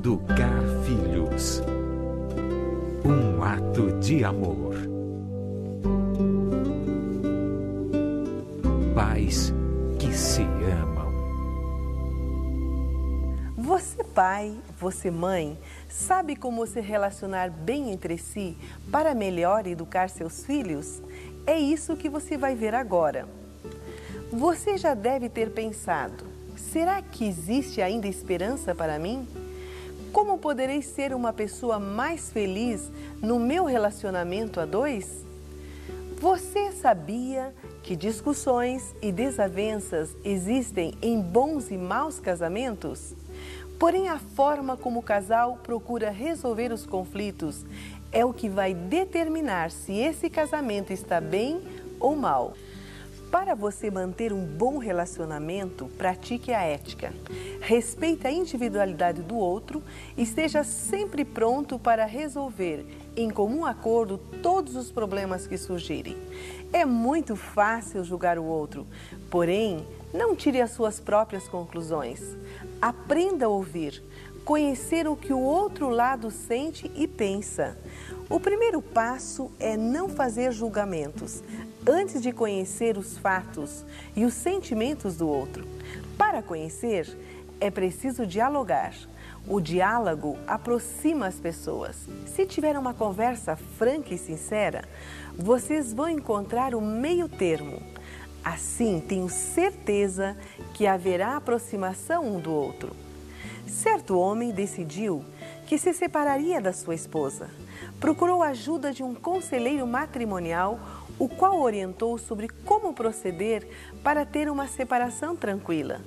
Educar filhos. Um ato de amor. Pais que se amam. Você pai, você mãe, sabe como se relacionar bem entre si para melhor educar seus filhos? É isso que você vai ver agora. Você já deve ter pensado, será que existe ainda esperança para mim? Como poderei ser uma pessoa mais feliz no meu relacionamento a dois? Você sabia que discussões e desavenças existem em bons e maus casamentos? Porém, a forma como o casal procura resolver os conflitos é o que vai determinar se esse casamento está bem ou mal. Para você manter um bom relacionamento, pratique a ética. Respeite a individualidade do outro e esteja sempre pronto para resolver, em comum acordo, todos os problemas que surgirem. É muito fácil julgar o outro, porém, não tire as suas próprias conclusões. Aprenda a ouvir, conhecer o que o outro lado sente e pensa. O primeiro passo é não fazer julgamentos, antes de conhecer os fatos e os sentimentos do outro. Para conhecer, é preciso dialogar. O diálogo aproxima as pessoas. Se tiver uma conversa franca e sincera, vocês vão encontrar o meio termo. Assim, tenho certeza que haverá aproximação um do outro. Certo homem decidiu que se separaria da sua esposa. Procurou a ajuda de um conselheiro matrimonial, o qual orientou sobre como proceder para ter uma separação tranquila.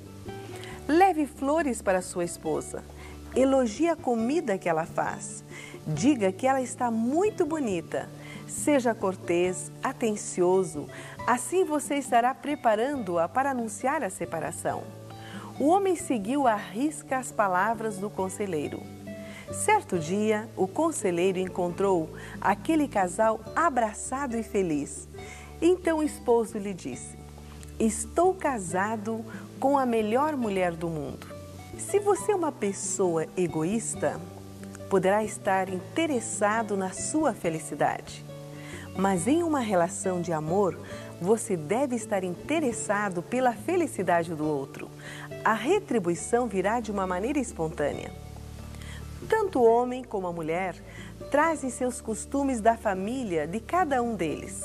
Leve flores para sua esposa. Elogie a comida que ela faz. Diga que ela está muito bonita. Seja cortês, atencioso. Assim você estará preparando-a para anunciar a separação. O homem seguiu à risca as palavras do conselheiro. Certo dia, o conselheiro encontrou aquele casal abraçado e feliz. Então o esposo lhe disse: "Estou casado com a melhor mulher do mundo." Se você é uma pessoa egoísta, poderá estar interessado na sua felicidade. Mas em uma relação de amor, você deve estar interessado pela felicidade do outro. A retribuição virá de uma maneira espontânea. Tanto o homem como a mulher trazem seus costumes da família de cada um deles.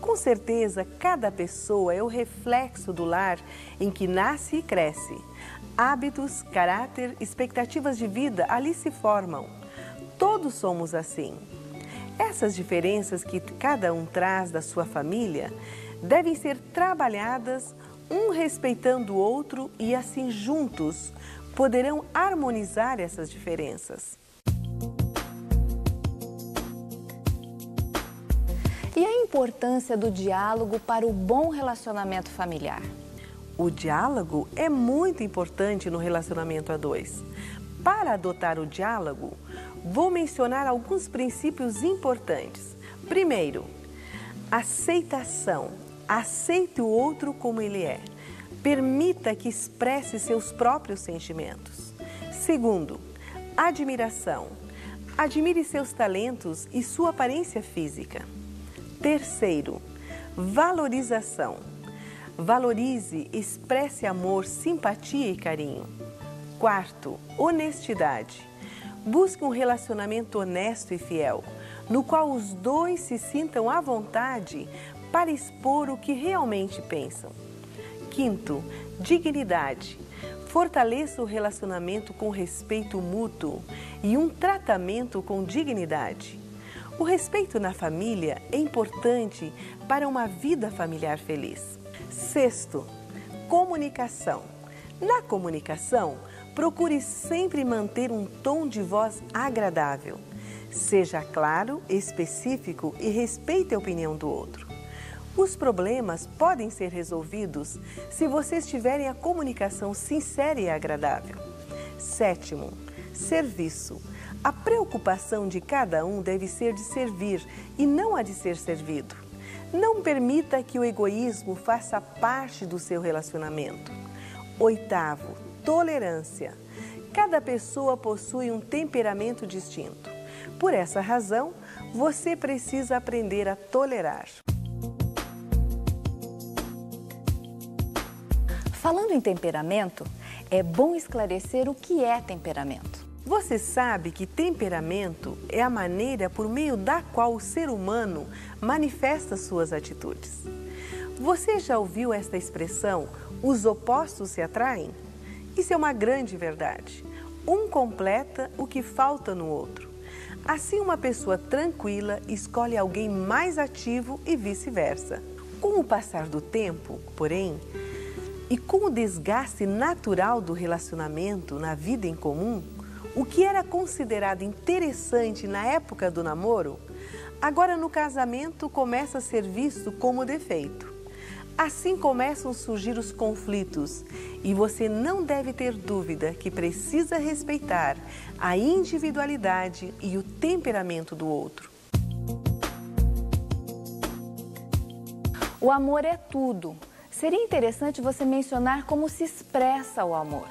Com certeza, cada pessoa é o reflexo do lar em que nasce e cresce. Hábitos, caráter, expectativas de vida ali se formam. Todos somos assim. Essas diferenças que cada um traz da sua família devem ser trabalhadas, um respeitando o outro, e assim juntos poderão harmonizar essas diferenças. E a importância do diálogo para o bom relacionamento familiar? O diálogo é muito importante no relacionamento a dois. Para adotar o diálogo, vou mencionar alguns princípios importantes. Primeiro, aceitação. Aceite o outro como ele é. Permita que expresse seus próprios sentimentos. Segundo, admiração. Admire seus talentos e sua aparência física. Terceiro, valorização. Valorize, expresse amor, simpatia e carinho. Quarto, honestidade. Busque um relacionamento honesto e fiel, no qual os dois se sintam à vontade para expor o que realmente pensam. Quinto, dignidade. Fortaleça o relacionamento com respeito mútuo e um tratamento com dignidade. O respeito na família é importante para uma vida familiar feliz. Sexto, comunicação. Na comunicação, procure sempre manter um tom de voz agradável. Seja claro, específico e respeite a opinião do outro. Os problemas podem ser resolvidos se vocês tiverem a comunicação sincera e agradável. Sétimo, serviço. A preocupação de cada um deve ser de servir e não a de ser servido. Não permita que o egoísmo faça parte do seu relacionamento. Oitavo, tolerância. Cada pessoa possui um temperamento distinto. Por essa razão, você precisa aprender a tolerar. Falando em temperamento, é bom esclarecer o que é temperamento. Você sabe que temperamento é a maneira por meio da qual o ser humano manifesta suas atitudes. Você já ouviu esta expressão, os opostos se atraem? Isso é uma grande verdade. Um completa o que falta no outro. Assim, uma pessoa tranquila escolhe alguém mais ativo e vice-versa. Com o passar do tempo, porém, e com o desgaste natural do relacionamento na vida em comum, o que era considerado interessante na época do namoro, agora no casamento começa a ser visto como defeito. Assim começam a surgir os conflitos e você não deve ter dúvida que precisa respeitar a individualidade e o temperamento do outro. O amor é tudo. Seria interessante você mencionar como se expressa o amor.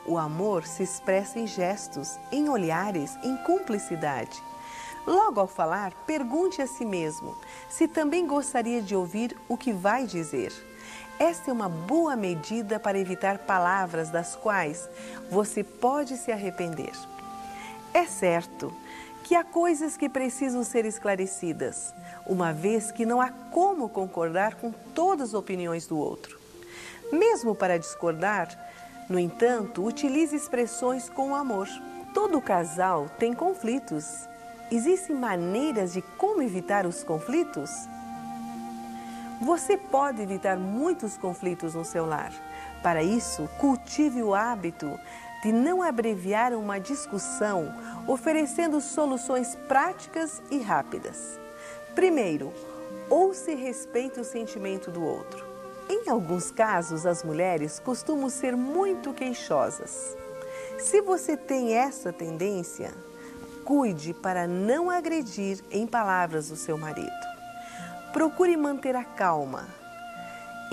O amor se expressa em gestos, em olhares, em cumplicidade. Logo ao falar, pergunte a si mesmo se também gostaria de ouvir o que vai dizer. Esta é uma boa medida para evitar palavras das quais você pode se arrepender. É certo que há coisas que precisam ser esclarecidas, uma vez que não há como concordar com todas as opiniões do outro. Mesmo para discordar, no entanto, utilize expressões com amor. Todo casal tem conflitos. Existem maneiras de como evitar os conflitos? Você pode evitar muitos conflitos no seu lar. Para isso, cultive o hábito de não abreviar uma discussão, oferecendo soluções práticas e rápidas. Primeiro, ouça e respeite o sentimento do outro. Em alguns casos, as mulheres costumam ser muito queixosas. Se você tem essa tendência, cuide para não agredir em palavras o seu marido. Procure manter a calma.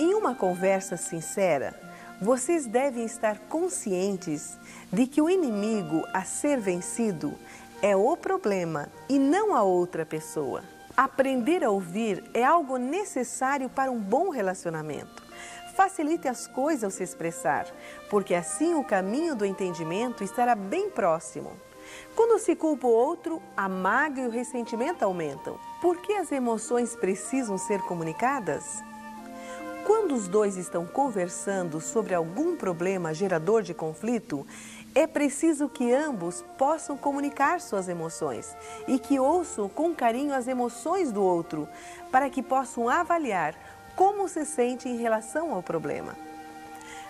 Em uma conversa sincera, vocês devem estar conscientes de que o inimigo a ser vencido é o problema e não a outra pessoa. Aprender a ouvir é algo necessário para um bom relacionamento. Facilite as coisas ao se expressar, porque assim o caminho do entendimento estará bem próximo. Quando se culpa o outro, a mágoa e o ressentimento aumentam. Por que as emoções precisam ser comunicadas? Quando os dois estão conversando sobre algum problema gerador de conflito, é preciso que ambos possam comunicar suas emoções e que ouçam com carinho as emoções do outro, para que possam avaliar como se sente em relação ao problema.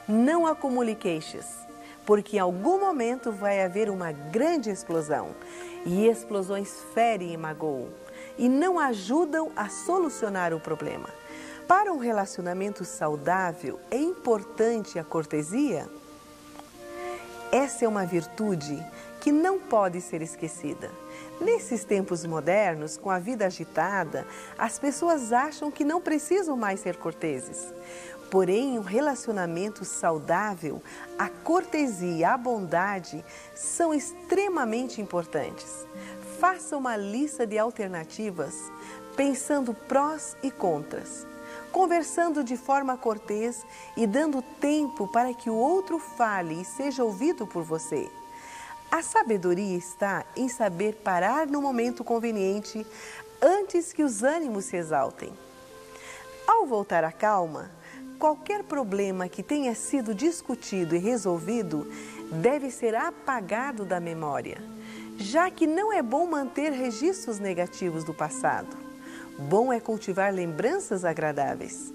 Não acumule queixas, porque em algum momento vai haver uma grande explosão, e explosões ferem e magoam, e não ajudam a solucionar o problema. Para um relacionamento saudável, é importante a cortesia? Essa é uma virtude que não pode ser esquecida. Nesses tempos modernos, com a vida agitada, as pessoas acham que não precisam mais ser corteses. Porém, em um relacionamento saudável, a cortesia e a bondade são extremamente importantes. Faça uma lista de alternativas, pensando prós e contras, conversando de forma cortês e dando tempo para que o outro fale e seja ouvido por você. A sabedoria está em saber parar no momento conveniente antes que os ânimos se exaltem. Ao voltar à calma, qualquer problema que tenha sido discutido e resolvido deve ser apagado da memória, já que não é bom manter registros negativos do passado. Bom é cultivar lembranças agradáveis.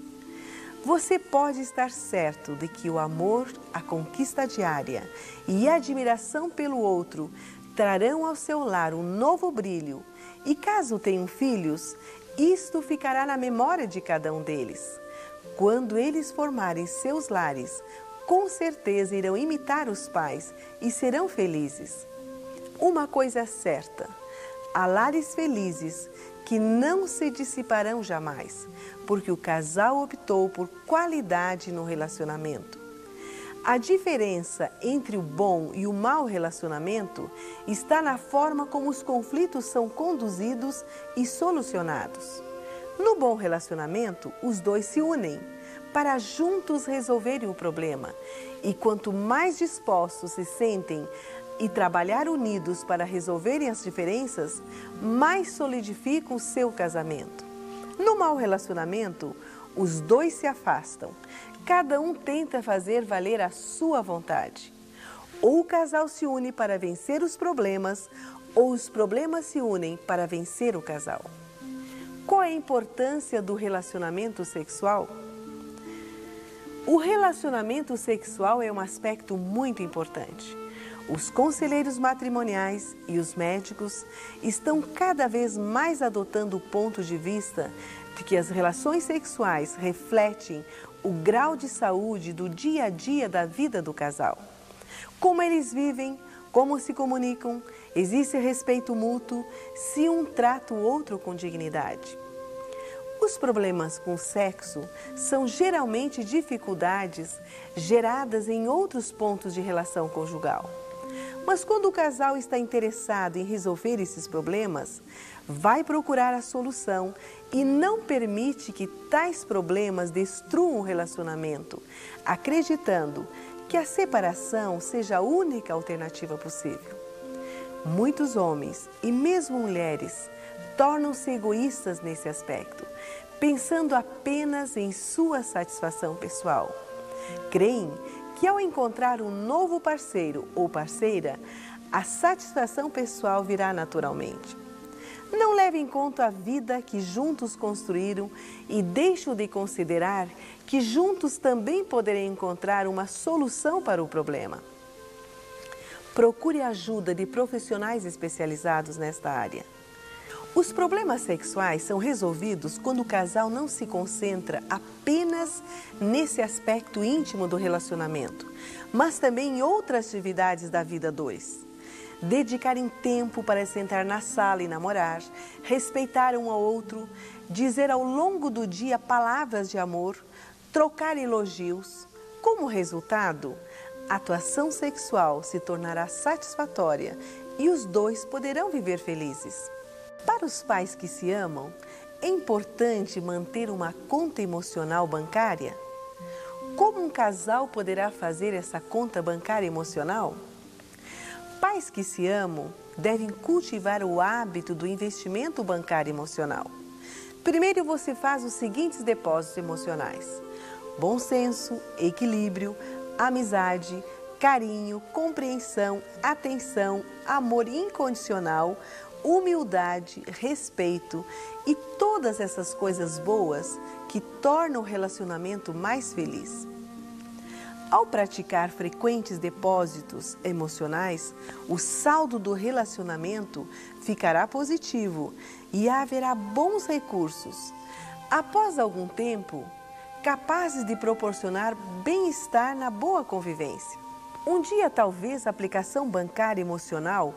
Você pode estar certo de que o amor, a conquista diária e a admiração pelo outro trarão ao seu lar um novo brilho. E caso tenham filhos, isto ficará na memória de cada um deles. Quando eles formarem seus lares, com certeza irão imitar os pais e serão felizes. Uma coisa é certa, há lares felizes que não se dissiparão jamais, porque o casal optou por qualidade no relacionamento. A diferença entre o bom e o mau relacionamento está na forma como os conflitos são conduzidos e solucionados. No bom relacionamento, os dois se unem para juntos resolverem o problema. E quanto mais dispostos se sentem e trabalhar unidos para resolverem as diferenças, mais solidificam o seu casamento. No mau relacionamento, os dois se afastam. Cada um tenta fazer valer a sua vontade. Ou o casal se une para vencer os problemas, ou os problemas se unem para vencer o casal. Qual é a importância do relacionamento sexual? O relacionamento sexual é um aspecto muito importante. Os conselheiros matrimoniais e os médicos estão cada vez mais adotando o ponto de vista de que as relações sexuais refletem o grau de saúde do dia a dia da vida do casal. Como eles vivem, como se comunicam, existe respeito mútuo, se um trata o outro com dignidade. Os problemas com o sexo são geralmente dificuldades geradas em outros pontos de relação conjugal. Mas quando o casal está interessado em resolver esses problemas, vai procurar a solução e não permite que tais problemas destruam o relacionamento, acreditando que a separação seja a única alternativa possível. Muitos homens e mesmo mulheres tornam-se egoístas nesse aspecto, pensando apenas em sua satisfação pessoal. Creem que ao encontrar um novo parceiro ou parceira, a satisfação pessoal virá naturalmente. Não levem em conta a vida que juntos construíram e deixam de considerar que juntos também poderão encontrar uma solução para o problema. Procure a ajuda de profissionais especializados nesta área. Os problemas sexuais são resolvidos quando o casal não se concentra apenas nesse aspecto íntimo do relacionamento, mas também em outras atividades da vida dois. Dedicarem tempo para sentar na sala e namorar, respeitar um ao outro, dizer ao longo do dia palavras de amor, trocar elogios. Como resultado, a atuação sexual se tornará satisfatória e os dois poderão viver felizes. Para os pais que se amam, é importante manter uma conta emocional bancária? Como um casal poderá fazer essa conta bancária emocional? Pais que se amam devem cultivar o hábito do investimento bancário emocional. Primeiro você faz os seguintes depósitos emocionais: bom senso, equilíbrio, amizade, carinho, compreensão, atenção, amor incondicional, humildade, respeito e todas essas coisas boas que tornam o relacionamento mais feliz. Ao praticar frequentes depósitos emocionais, o saldo do relacionamento ficará positivo e haverá bons recursos. Após algum tempo, capazes de proporcionar bem-estar na boa convivência. Um dia, talvez, a aplicação bancária emocional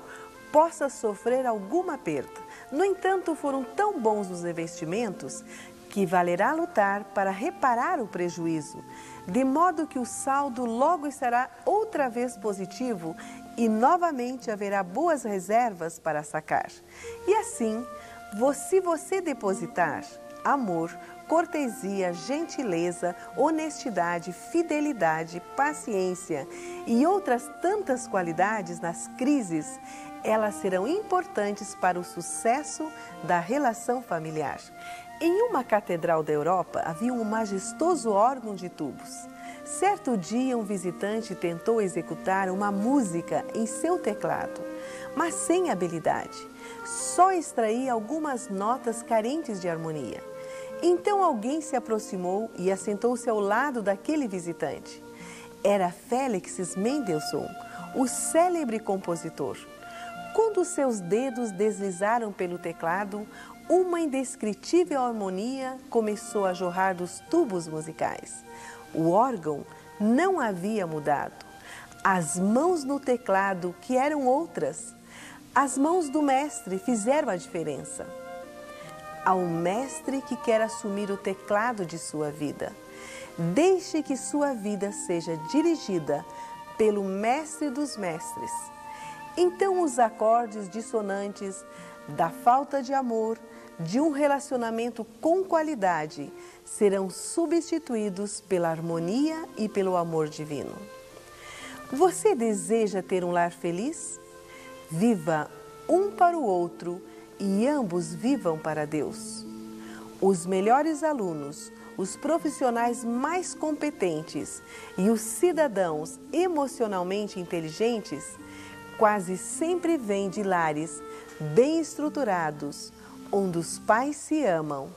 possa sofrer alguma perda. No entanto, foram tão bons os investimentos que valerá lutar para reparar o prejuízo, de modo que o saldo logo estará outra vez positivo e novamente haverá boas reservas para sacar. E assim, se você depositar amor, cortesia, gentileza, honestidade, fidelidade, paciência e outras tantas qualidades nas crises, elas serão importantes para o sucesso da relação familiar. Em uma catedral da Europa havia um majestoso órgão de tubos. Certo dia, um visitante tentou executar uma música em seu teclado, mas sem habilidade. Só extraía algumas notas carentes de harmonia. Então alguém se aproximou e assentou-se ao lado daquele visitante. Era Félix Mendelssohn, o célebre compositor. Quando seus dedos deslizaram pelo teclado, uma indescritível harmonia começou a jorrar dos tubos musicais. O órgão não havia mudado. As mãos no teclado, que eram outras, as mãos do mestre fizeram a diferença. Ao mestre que quer assumir o teclado de sua vida, Deixe que sua vida seja dirigida pelo Mestre dos Mestres. Então os acordes dissonantes da falta de amor, de um relacionamento com qualidade, serão substituídos pela harmonia e pelo amor divino. Você deseja ter um lar feliz? Viva um para o outro e ambos vivam para Deus. Os melhores alunos, os profissionais mais competentes e os cidadãos emocionalmente inteligentes quase sempre vêm de lares bem estruturados, onde os pais se amam.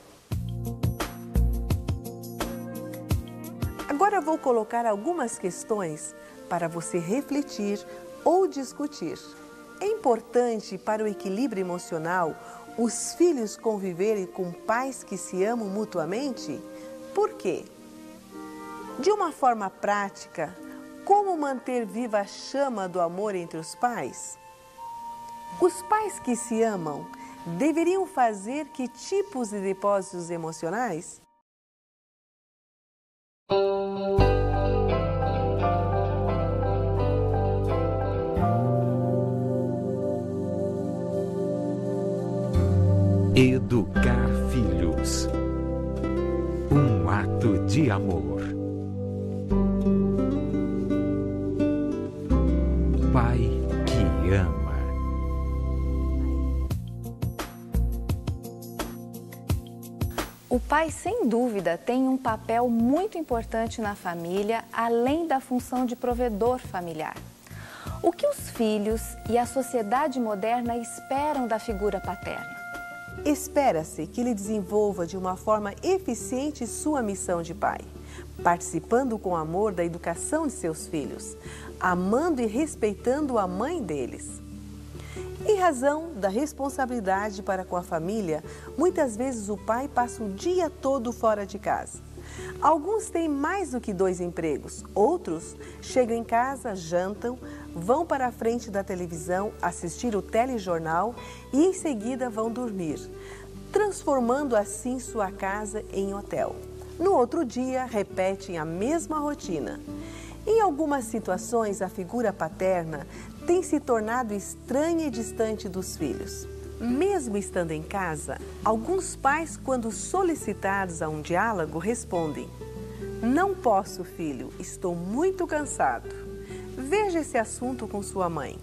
Agora vou colocar algumas questões para você refletir ou discutir. É importante para o equilíbrio emocional os filhos conviverem com pais que se amam mutuamente? Por quê? De uma forma prática, como manter viva a chama do amor entre os pais? Os pais que se amam deveriam fazer que tipos de depósitos emocionais? Educar filhos. Um ato de amor. Pai que ama. O pai, sem dúvida, tem um papel muito importante na família, além da função de provedor familiar. O que os filhos e a sociedade moderna esperam da figura paterna? Espera-se que ele desenvolva de uma forma eficiente sua missão de pai, participando com amor da educação de seus filhos, amando e respeitando a mãe deles. Em razão da responsabilidade para com a família, muitas vezes o pai passa o dia todo fora de casa. Alguns têm mais do que 2 empregos, outros chegam em casa, jantam, vão para a frente da televisão assistir o telejornal e em seguida vão dormir, transformando assim sua casa em hotel. No outro dia, repetem a mesma rotina. Em algumas situações, a figura paterna tem se tornado estranha e distante dos filhos. Mesmo estando em casa, alguns pais, quando solicitados a um diálogo, respondem: "Não posso, filho, estou muito cansado. Veja esse assunto com sua mãe."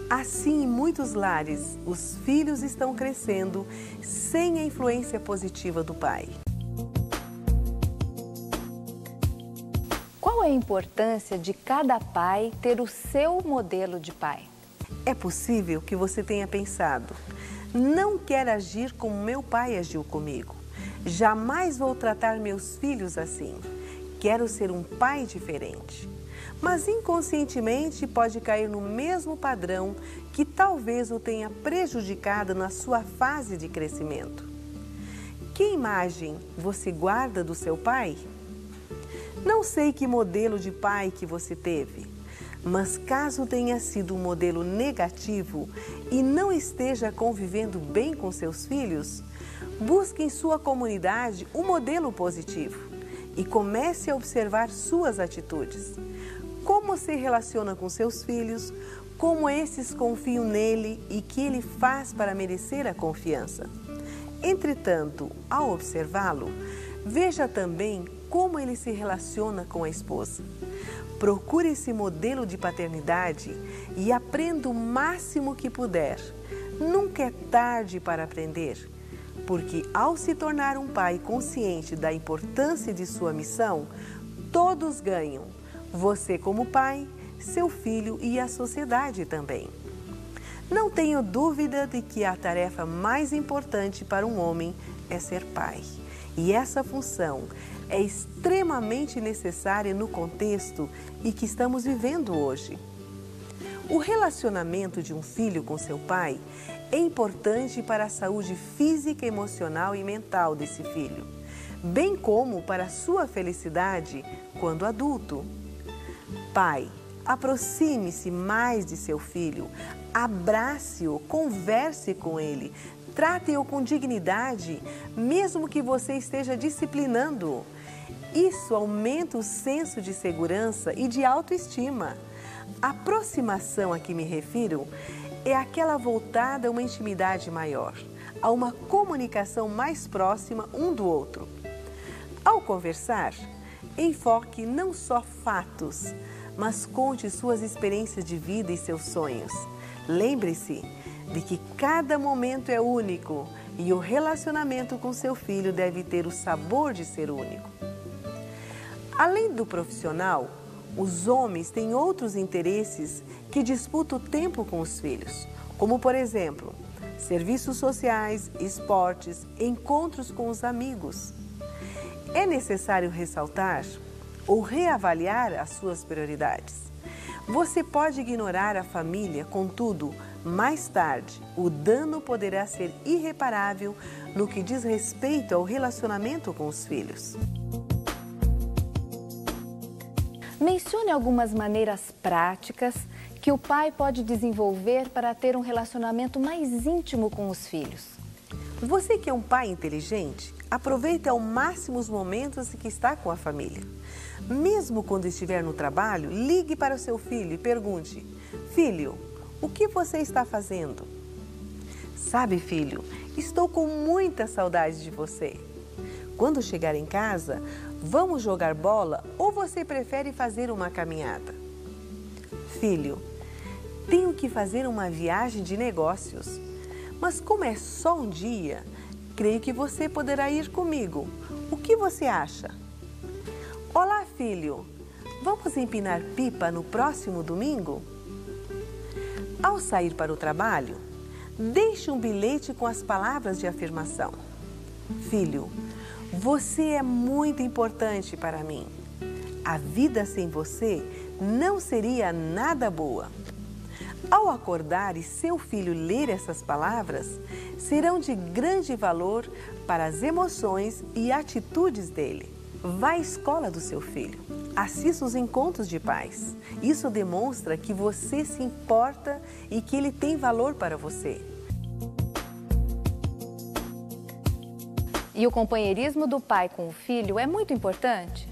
Assim, em muitos lares, os filhos estão crescendo sem a influência positiva do pai. Qual é a importância de cada pai ter o seu modelo de pai? É possível que você tenha pensado: "Não quero agir como meu pai agiu comigo. Jamais vou tratar meus filhos assim. Quero ser um pai diferente." Mas inconscientemente pode cair no mesmo padrão que talvez o tenha prejudicado na sua fase de crescimento. Que imagem você guarda do seu pai? Não sei que modelo de pai que você teve, mas caso tenha sido um modelo negativo e não esteja convivendo bem com seus filhos, busque em sua comunidade um modelo positivo e comece a observar suas atitudes. Como se relaciona com seus filhos, como esses confiam nele e que ele faz para merecer a confiança. Entretanto, ao observá-lo, veja também como ele se relaciona com a esposa. Procure esse modelo de paternidade e aprenda o máximo que puder. Nunca é tarde para aprender, porque ao se tornar um pai consciente da importância de sua missão, todos ganham. Você como pai, seu filho e a sociedade também. Não tenho dúvida de que a tarefa mais importante para um homem é ser pai. E essa função é extremamente necessária no contexto em que estamos vivendo hoje. O relacionamento de um filho com seu pai é importante para a saúde física, emocional e mental desse filho, bem como para a sua felicidade quando adulto. Pai, aproxime-se mais de seu filho, abrace-o, converse com ele, trate-o com dignidade, mesmo que você esteja disciplinando-o. Isso aumenta o senso de segurança e de autoestima. A aproximação a que me refiro é aquela voltada a uma intimidade maior, a uma comunicação mais próxima um do outro. Ao conversar, enfoque não só fatos, mas conte suas experiências de vida e seus sonhos. Lembre-se de que cada momento é único e o relacionamento com seu filho deve ter o sabor de ser único. Além do profissional, os homens têm outros interesses que disputam o tempo com os filhos, como, por exemplo, serviços sociais, esportes, encontros com os amigos. É necessário ressaltar ou reavaliar as suas prioridades. Você pode ignorar a família, contudo, mais tarde, o dano poderá ser irreparável no que diz respeito ao relacionamento com os filhos. Mencione algumas maneiras práticas que o pai pode desenvolver para ter um relacionamento mais íntimo com os filhos. Você que é um pai inteligente, aproveite ao máximo os momentos em que está com a família. Mesmo quando estiver no trabalho, ligue para o seu filho e pergunte: filho, o que você está fazendo? Sabe, filho, estou com muita saudade de você. Quando chegar em casa, vamos jogar bola ou você prefere fazer uma caminhada? Filho, tenho que fazer uma viagem de negócios, mas como é só um dia, creio que você poderá ir comigo. O que você acha? Olá, filho, vamos empinar pipa no próximo domingo? Ao sair para o trabalho, deixe um bilhete com as palavras de afirmação. Filho, você é muito importante para mim. A vida sem você não seria nada boa. Ao acordar e seu filho ler essas palavras, serão de grande valor para as emoções e atitudes dele. Vá à escola do seu filho. Assista os encontros de pais. Isso demonstra que você se importa e que ele tem valor para você. E o companheirismo do pai com o filho é muito importante?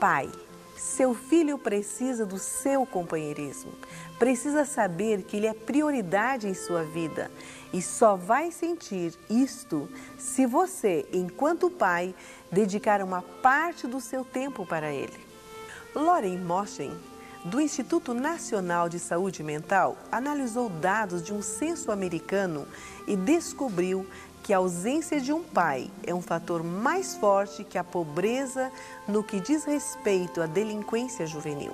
Pai, seu filho precisa do seu companheirismo. Precisa saber que ele é prioridade em sua vida e só vai sentir isto se você, enquanto pai, dedicar uma parte do seu tempo para ele. Loren Moschen, do Instituto Nacional de Saúde Mental, analisou dados de um censo americano e descobriu que a ausência de um pai é um fator mais forte que a pobreza no que diz respeito à delinquência juvenil.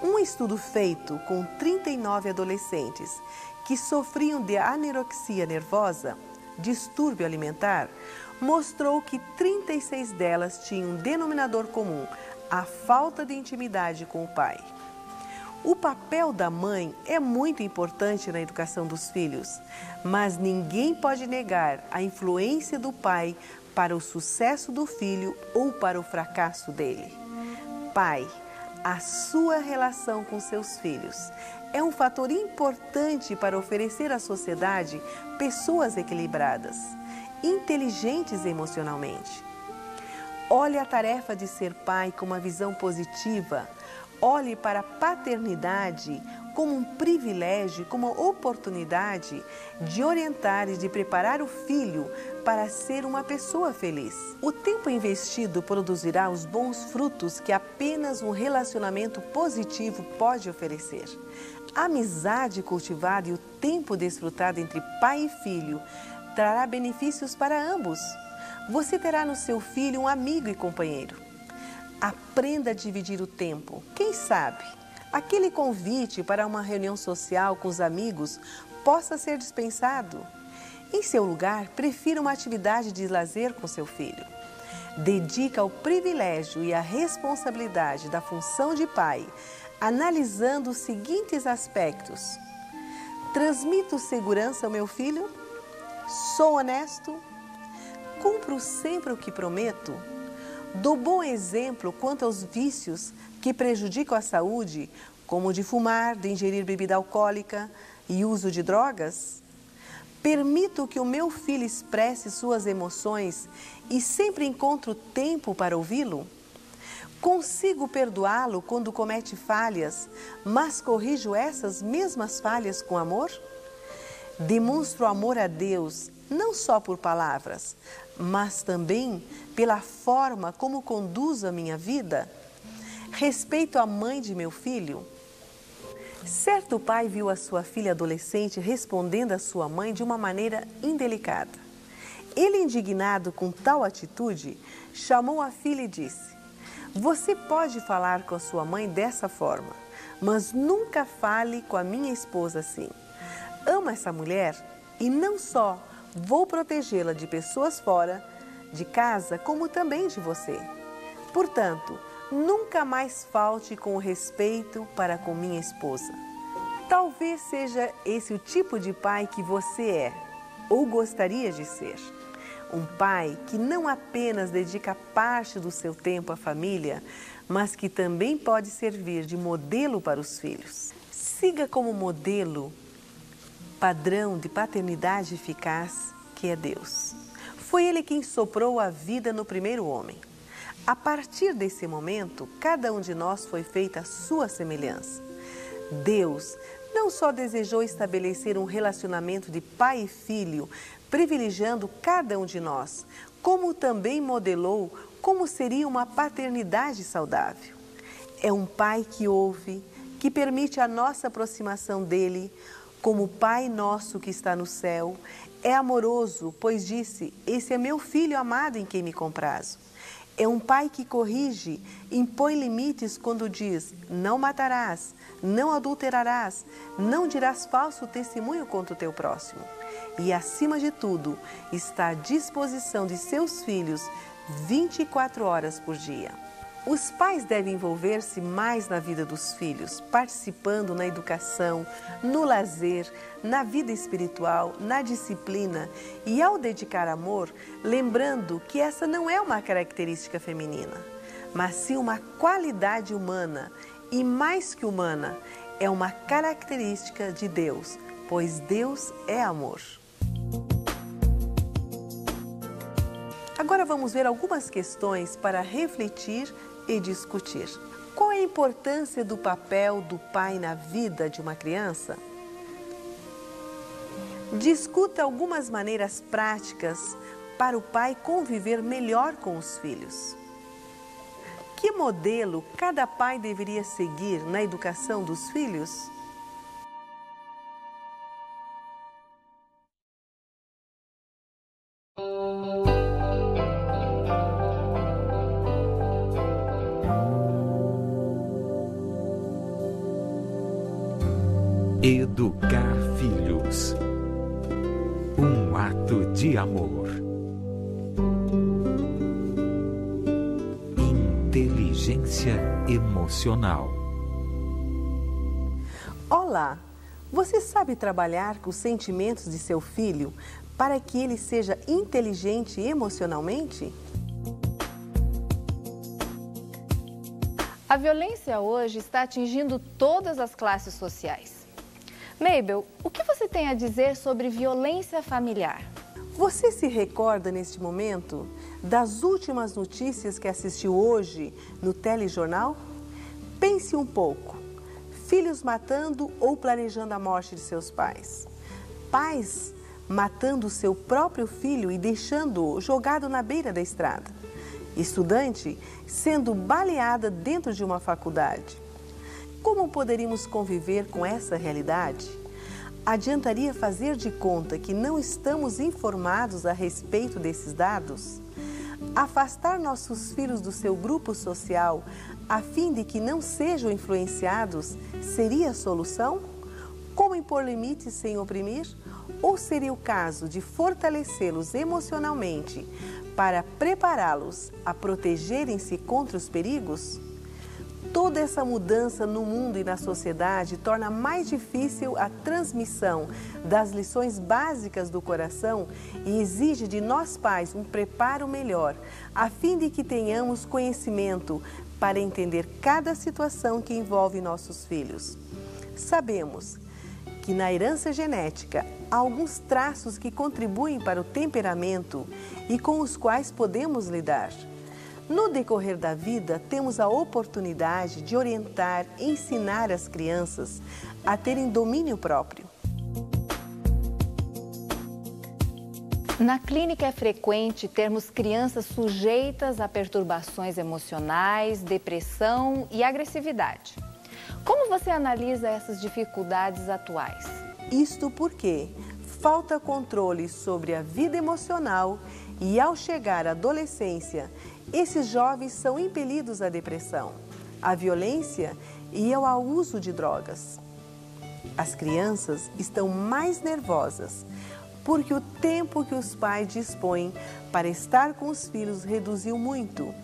Um estudo feito com 39 adolescentes que sofriam de anorexia nervosa, distúrbio alimentar, mostrou que 36 delas tinham um denominador comum: a falta de intimidade com o pai. O papel da mãe é muito importante na educação dos filhos, mas ninguém pode negar a influência do pai para o sucesso do filho ou para o fracasso dele. Pai, a sua relação com seus filhos é um fator importante para oferecer à sociedade pessoas equilibradas, inteligentes emocionalmente. Olhe a tarefa de ser pai com uma visão positiva. Olhe para a paternidade como um privilégio, como uma oportunidade de orientar e de preparar o filho para ser uma pessoa feliz. O tempo investido produzirá os bons frutos que apenas um relacionamento positivo pode oferecer. A amizade cultivada e o tempo desfrutado entre pai e filho trará benefícios para ambos. Você terá no seu filho um amigo e companheiro. Aprenda a dividir o tempo. Quem sabe, aquele convite para uma reunião social com os amigos possa ser dispensado. Em seu lugar, prefira uma atividade de lazer com seu filho. Dedica ao privilégio e à responsabilidade da função de pai, analisando os seguintes aspectos: transmito segurança ao meu filho? Sou honesto? Cumpro sempre o que prometo? Dou bom exemplo quanto aos vícios que prejudicam a saúde, como o de fumar, de ingerir bebida alcoólica e uso de drogas? Permito que o meu filho expresse suas emoções e sempre encontro tempo para ouvi-lo? Consigo perdoá-lo quando comete falhas, mas corrijo essas mesmas falhas com amor? Demonstro amor a Deus não só por palavras, mas também pela forma como conduzo a minha vida? Respeito a mãe de meu filho? Certo pai viu a sua filha adolescente respondendo à sua mãe de uma maneira indelicada. Ele, indignado com tal atitude, chamou a filha e disse: "Você pode falar com a sua mãe dessa forma, mas nunca fale com a minha esposa assim. Amo essa mulher e não só vou protegê-la de pessoas fora de casa, como também de você. Portanto, nunca mais falte com o respeito para com minha esposa." Talvez seja esse o tipo de pai que você é ou gostaria de ser. Um pai que não apenas dedica parte do seu tempo à família, mas que também pode servir de modelo para os filhos. Siga como modelo padrão de paternidade eficaz, que é Deus. Foi Ele quem soprou a vida no primeiro homem. A partir desse momento, cada um de nós foi feito à sua semelhança. Deus não só desejou estabelecer um relacionamento de pai e filho, privilegiando cada um de nós, como também modelou como seria uma paternidade saudável. É um pai que ouve, que permite a nossa aproximação dele, como Pai nosso que está no céu. É amoroso, pois disse: "Esse é meu filho amado em quem me comprazo." É um pai que corrige, impõe limites quando diz: "Não matarás, não adulterarás, não dirás falso testemunho contra o teu próximo." E, acima de tudo, está à disposição de seus filhos 24 horas por dia. Os pais devem envolver-se mais na vida dos filhos, participando na educação, no lazer, na vida espiritual, na disciplina e, ao dedicar amor, lembrando que essa não é uma característica feminina, mas sim uma qualidade humana e, mais que humana, é uma característica de Deus, pois Deus é amor. Agora vamos ver algumas questões para refletir e discutir. Qual é a importância do papel do pai na vida de uma criança? Discuta algumas maneiras práticas para o pai conviver melhor com os filhos. Que modelo cada pai deveria seguir na educação dos filhos? Educar filhos. Um ato de amor. Inteligência emocional. Olá! Você sabe trabalhar com os sentimentos de seu filho para que ele seja inteligente emocionalmente? A violência hoje está atingindo todas as classes sociais. Mabel, o que você tem a dizer sobre violência familiar? Você se recorda neste momento das últimas notícias que assistiu hoje no telejornal? Pense um pouco. Filhos matando ou planejando a morte de seus pais. Pais matando seu próprio filho e deixando-o jogado na beira da estrada. Estudante sendo baleada dentro de uma faculdade. Como poderíamos conviver com essa realidade? Adiantaria fazer de conta que não estamos informados a respeito desses dados? Afastar nossos filhos do seu grupo social a fim de que não sejam influenciados seria a solução? Como impor limites sem oprimir? Ou seria o caso de fortalecê-los emocionalmente para prepará-los a protegerem-se contra os perigos? Toda essa mudança no mundo e na sociedade torna mais difícil a transmissão das lições básicas do coração e exige de nós pais um preparo melhor, a fim de que tenhamos conhecimento para entender cada situação que envolve nossos filhos. Sabemos que na herança genética há alguns traços que contribuem para o temperamento e com os quais podemos lidar. No decorrer da vida, temos a oportunidade de orientar, ensinar as crianças a terem domínio próprio. Na clínica é frequente termos crianças sujeitas a perturbações emocionais, depressão e agressividade. Como você analisa essas dificuldades atuais? Isto porque falta controle sobre a vida emocional e, ao chegar à adolescência, esses jovens são impelidos à depressão, à violência e ao uso de drogas. As crianças estão mais nervosas porque o tempo que os pais dispõem para estar com os filhos reduziu muito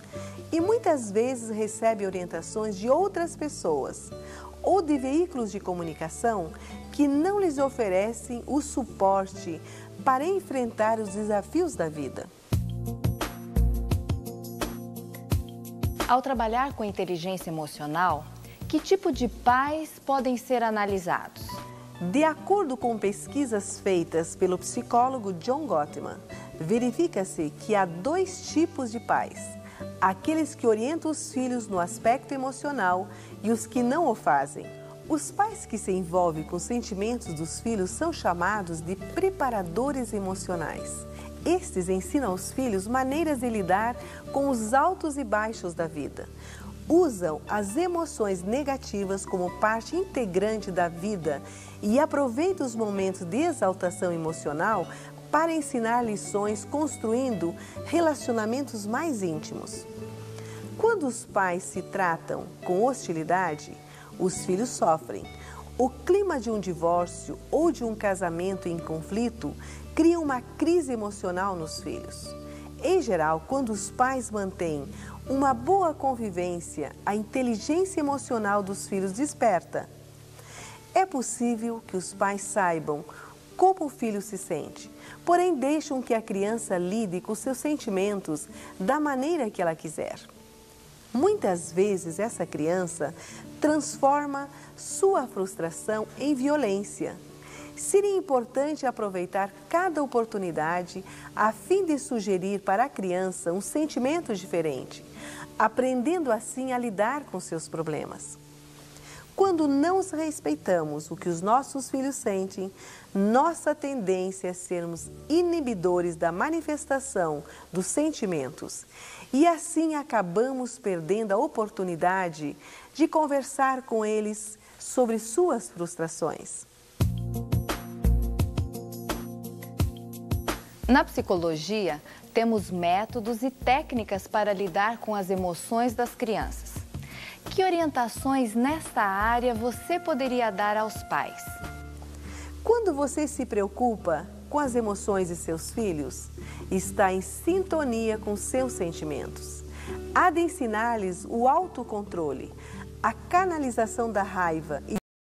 e muitas vezes recebem orientações de outras pessoas ou de veículos de comunicação que não lhes oferecem o suporte para enfrentar os desafios da vida. Ao trabalhar com inteligência emocional, que tipo de pais podem ser analisados? De acordo com pesquisas feitas pelo psicólogo John Gottman, verifica-se que há 2 tipos de pais: aqueles que orientam os filhos no aspecto emocional e os que não o fazem. Os pais que se envolvem com os sentimentos dos filhos são chamados de preparadores emocionais. Estes ensinam aos filhos maneiras de lidar com os altos e baixos da vida. Usam as emoções negativas como parte integrante da vida e aproveitam os momentos de exaltação emocional para ensinar lições, construindo relacionamentos mais íntimos. Quando os pais se tratam com hostilidade, os filhos sofrem. O clima de um divórcio ou de um casamento em conflito cria uma crise emocional nos filhos. Em geral, quando os pais mantêm uma boa convivência, a inteligência emocional dos filhos desperta. É possível que os pais saibam como o filho se sente, porém deixam que a criança lide com seus sentimentos da maneira que ela quiser. Muitas vezes essa criança transforma sua frustração em violência. Seria importante aproveitar cada oportunidade a fim de sugerir para a criança um sentimento diferente, aprendendo assim a lidar com seus problemas. Quando não respeitamos o que os nossos filhos sentem, nossa tendência é sermos inibidores da manifestação dos sentimentos e assim acabamos perdendo a oportunidade de conversar com eles sobre suas frustrações. Na psicologia, temos métodos e técnicas para lidar com as emoções das crianças. Que orientações nesta área você poderia dar aos pais? Quando você se preocupa com as emoções de seus filhos, está em sintonia com seus sentimentos. Há de ensinar-lhes o autocontrole, a canalização da raiva e